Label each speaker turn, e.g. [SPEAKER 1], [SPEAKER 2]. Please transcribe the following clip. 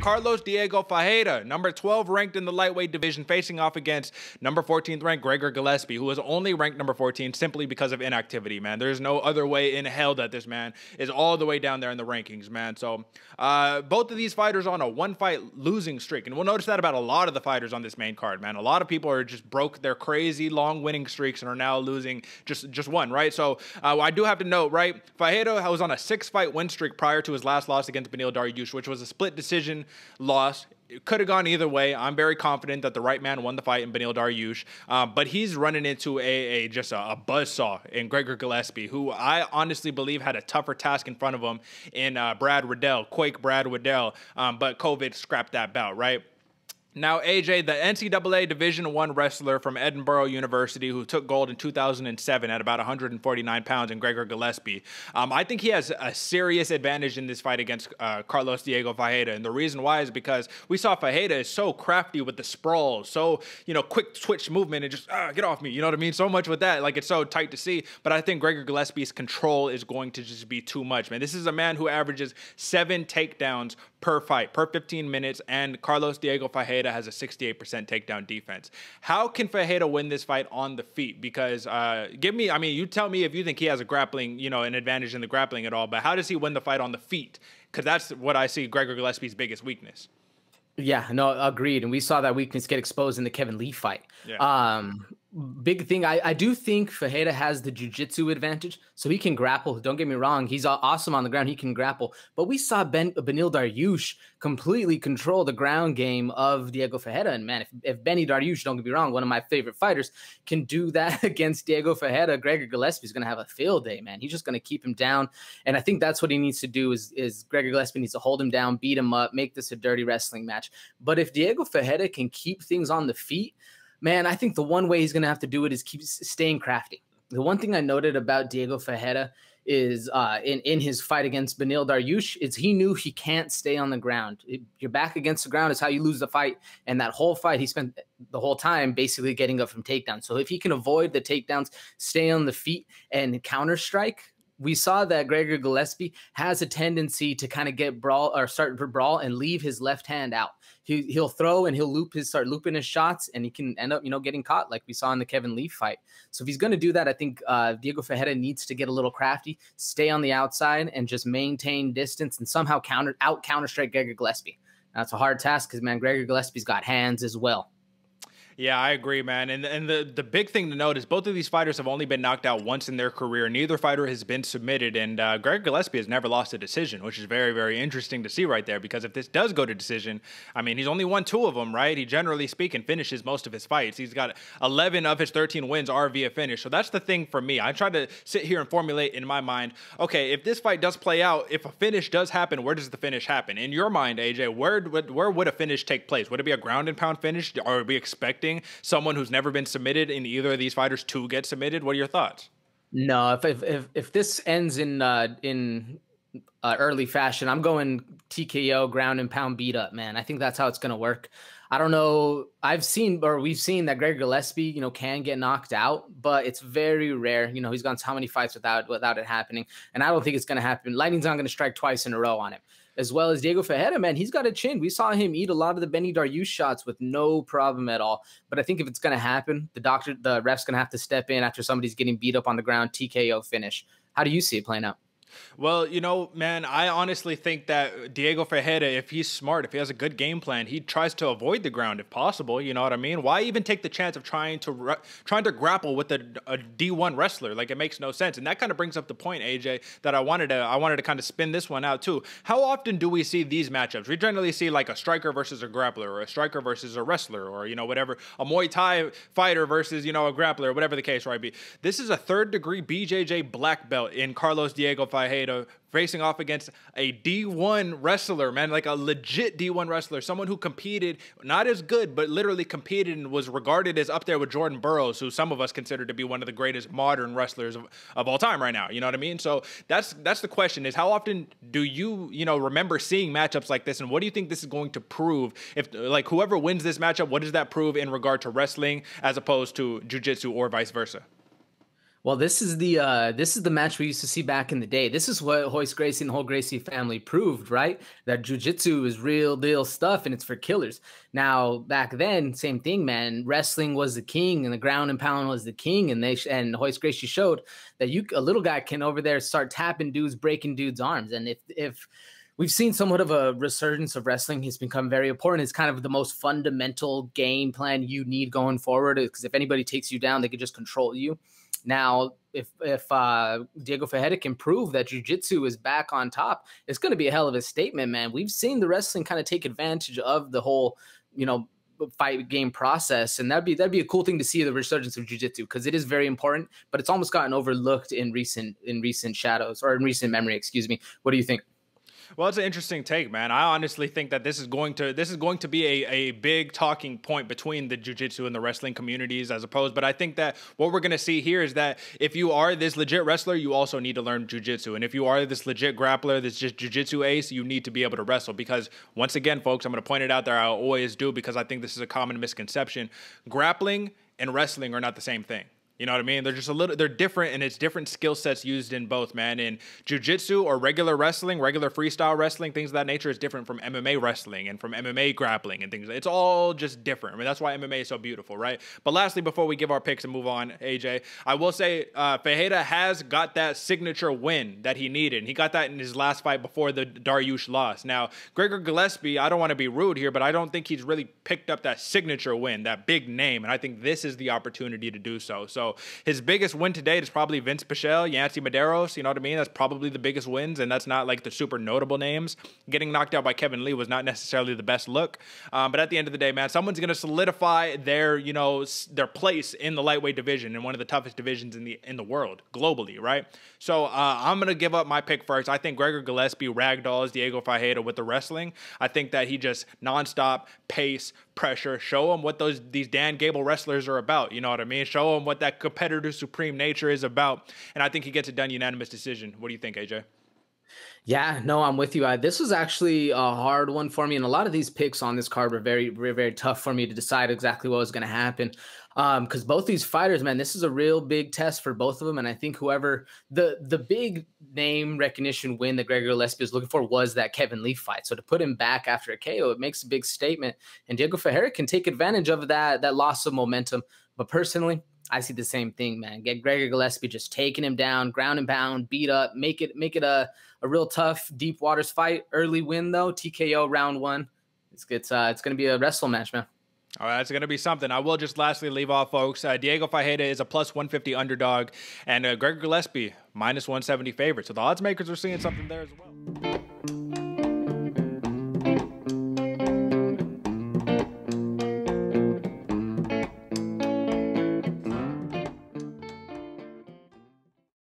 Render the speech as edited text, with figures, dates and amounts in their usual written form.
[SPEAKER 1] Carlos Diego Ferreira, number 12 ranked in the lightweight division, facing off against number 14th ranked Gregor Gillespie, who was only ranked number 14 simply because of inactivity, man. There's no other way in hell that this man is all the way down there in the rankings, man. So both of these fighters on a one-fight losing streak, and we'll notice that about a lot of the fighters on this main card, man. A lot of people are just broke their crazy long winning streaks and are now losing just one, right? So I do have to note, right, Ferreira was on a 6-fight win streak prior to his last loss against Beneil Dariush, which was a split decision loss. It could have gone either way. I'm very confident that the right man won the fight in Beneil Dariush, but he's running into just a buzzsaw in Gregor Gillespie, who I honestly believe had a tougher task in front of him in Brad Riddell, Quake Brad Riddell, but COVID scrapped that bout, right? Now, AJ, the NCAA Division I wrestler from Edinburgh University who took gold in 2007 at about 149 pounds in Gregor Gillespie, I think he has a serious advantage in this fight against Carlos Diego Ferreira. And the reason why is because we saw Ferreira is so crafty with the sprawl, so, quick twitch movement and just, get off me. You know what I mean? So much with that. Like, it's so tight to see. But I think Gregor Gillespie's control is going to just be too much, man. This is a man who averages 7 takedowns per fight, per 15 minutes, and Carlos Diego Ferreira has a 68% takedown defense. How can Ferreira win this fight on the feet? Because you tell me if you think he has a grappling, an advantage in the grappling at all, but how does he win the fight on the feet? Because that's what I see Gregor Gillespie's biggest weakness.
[SPEAKER 2] Yeah, no, agreed. And we saw that weakness get exposed in the Kevin Lee fight. Yeah. Big thing, I do think Ferreira has the jiu-jitsu advantage, so he can grapple. Don't get me wrong, he's awesome on the ground. He can grapple. But we saw Beneil Dariush completely control the ground game of Diego Ferreira. And man, if Benny Dariush, don't get me wrong, one of my favorite fighters, can do that against Diego Ferreira, Gregor Gillespie is going to have a field day, man. He's just going to keep him down. And I think that's what he needs to do is Gregor Gillespie needs to hold him down, beat him up, make this a dirty wrestling match. But if Diego Ferreira can keep things on the feet, man, I think the one way he's going to have to do it is keep staying crafty. The one thing I noted about Diego Ferreira is in his fight against Beneil Dariush is he knew he can't stay on the ground. Your back against the ground is how you lose the fight. And that whole fight, he spent the whole time basically getting up from takedowns. So if he can avoid the takedowns, stay on the feet and counter strike, we saw that Gregor Gillespie has a tendency to kind of get start to brawl and leave his left hand out. He'll throw and he'll start looping his shots, and he can end up, getting caught like we saw in the Kevin Lee fight. So if he's going to do that, I think Diego Ferreira needs to get a little crafty, stay on the outside, and just maintain distance and somehow counter strike Gregor Gillespie. That's a hard task because, man, Gregor Gillespie's got hands as well.
[SPEAKER 1] Yeah, I agree, man. And the big thing to note is both of these fighters have only been knocked out once in their career. Neither fighter has been submitted, and Gregor Gillespie has never lost a decision, which is very, very interesting to see right there, because if this does go to decision, I mean, he's only won 2 of them, right? He, generally speaking, finishes most of his fights. He's got 11 of his 13 wins are via finish. So that's the thing for me. I try to sit here and formulate in my mind, okay, if this fight does play out, if a finish does happen, where does the finish happen? In your mind, AJ, where would a finish take place? Would it be a ground and pound finish? Are we expecting someone who's never been submitted in either of these fighters to get submitted? What are your thoughts?
[SPEAKER 2] No, if this ends in early fashion, I'm going TKO, ground and pound beat up, man. I think that's how it's going to work. I don't know. We've seen that Gregor Gillespie, can get knocked out, but it's very rare. He's gone so many fights without it happening, and I don't think it's going to happen. Lightning's not going to strike twice in a row on him. As well as Diego Ferreira, man, he's got a chin. We saw him eat a lot of the Benny Dariush shots with no problem at all. But I think if it's going to happen, the ref's going to have to step in after somebody's getting beat up on the ground, TKO finish. How do you see it playing out?
[SPEAKER 1] Well, man, I honestly think that Diego Ferreira, if he's smart, if he has a good game plan, he tries to avoid the ground if possible. You know what I mean? Why even take the chance of trying to grapple with a D1 wrestler? Like, it makes no sense. And that kind of brings up the point, AJ, that I wanted to kind of spin this one out too. How often do we see these matchups? We generally see like a striker versus a grappler, or a striker versus a wrestler, or whatever, a Muay Thai fighter versus a grappler, whatever the case might be. This is a 3rd-degree BJJ black belt in Carlos Diego Ferreira facing off against a D1 wrestler, man, like a legit D1 wrestler, someone who competed, not as good, but literally competed and was regarded as up there with Jordan Burroughs, who some of us consider to be one of the greatest modern wrestlers of all time right now. You know what I mean? So that's the question, is how often do you, remember seeing matchups like this, and what do you think this is going to prove? If, like, whoever wins this matchup, what does that prove in regard to wrestling as opposed to jiu-jitsu or vice versa?
[SPEAKER 2] Well, this is the match we used to see back in the day. This is what Royce Gracie and the whole Gracie family proved, right? That jiu-jitsu is real deal stuff and it's for killers. Now, back then, same thing, man. Wrestling was the king and the ground and pound was the king, and and Royce Gracie showed that a little guy can over there start tapping dudes, breaking dudes' arms. And if we've seen somewhat of a resurgence of wrestling, he's become very important. It's kind of the most fundamental game plan you need going forward, because if anybody takes you down, they can just control you. Now, if Diego Ferreira can prove that jiu-jitsu is back on top, it's going to be a hell of a statement, man. We've seen the wrestling kind of take advantage of the whole, fight game process, and that'd be a cool thing to see, the resurgence of jiu-jitsu, because it is very important, but it's almost gotten overlooked in recent shadows, or in recent memory, excuse me. What do you think?
[SPEAKER 1] Well, it's an interesting take, man. I honestly think that this is going to be a big talking point between the jiu-jitsu and the wrestling communities as opposed. But I think that what we're going to see here is that if you are this legit wrestler, you also need to learn jiu-jitsu. And if you are this legit grappler, this just jiu-jitsu ace, you need to be able to wrestle. Because once again, folks, I'm going to point it out there. I always do, because I think this is a common misconception. Grappling and wrestling are not the same thing. You know what I mean? They're different, and it's different skill sets used in both, man. In jiu-jitsu or regular wrestling, regular freestyle wrestling, things of that nature is different from MMA wrestling and from MMA grappling and things. It's all just different. I mean, that's why MMA is so beautiful, right? But lastly, before we give our picks and move on, AJ, I will say Ferreira has got that signature win that he needed. And he got that in his last fight before the Dariush loss. Now, Gregor Gillespie, I don't want to be rude here, but I don't think he's really picked up that signature win, that big name. And I think this is the opportunity to do so. So his biggest win to date is probably Vince Pichel, Yancy Medeiros. You know what I mean? That's probably the biggest wins, and that's not like the super notable names. Getting knocked out by Kevin Lee was not necessarily the best look. But at the end of the day, man, someone's going to solidify their place in the lightweight division, in one of the toughest divisions in the world globally, right? So I'm going to give up my pick first. I think Gregor Gillespie ragdolls Diego Ferreira with the wrestling. I think that he just nonstop pace, pressure, show him what these Dan Gable wrestlers are about. You know what I mean? Show him what that competitor supreme nature is about. And I think he gets it done unanimous decision. What do you think, AJ?
[SPEAKER 2] Yeah, no, I'm with you. This was actually a hard one for me, and a lot of these picks on this card were very, very, very tough for me to decide exactly what was going to happen. Because both these fighters, man, this is a real big test for both of them, and I think whoever the big name recognition win that Gregor Gillespie was looking for was that Kevin Lee fight. So to put him back after a KO, it makes a big statement, and Diego Ferreira can take advantage of that loss of momentum. But personally, I see the same thing, man. Get Gregor Gillespie just taking him down, ground and pound, beat up, make it a real tough deep waters fight. Early win though, TKO round 1. It's going to be a wrestle match, man.
[SPEAKER 1] All right, it's going to be something. I will just lastly leave off, folks. Diego Ferreira is a plus 150 underdog, and Gregor Gillespie minus 170 favorite. So the odds makers are seeing something there as well.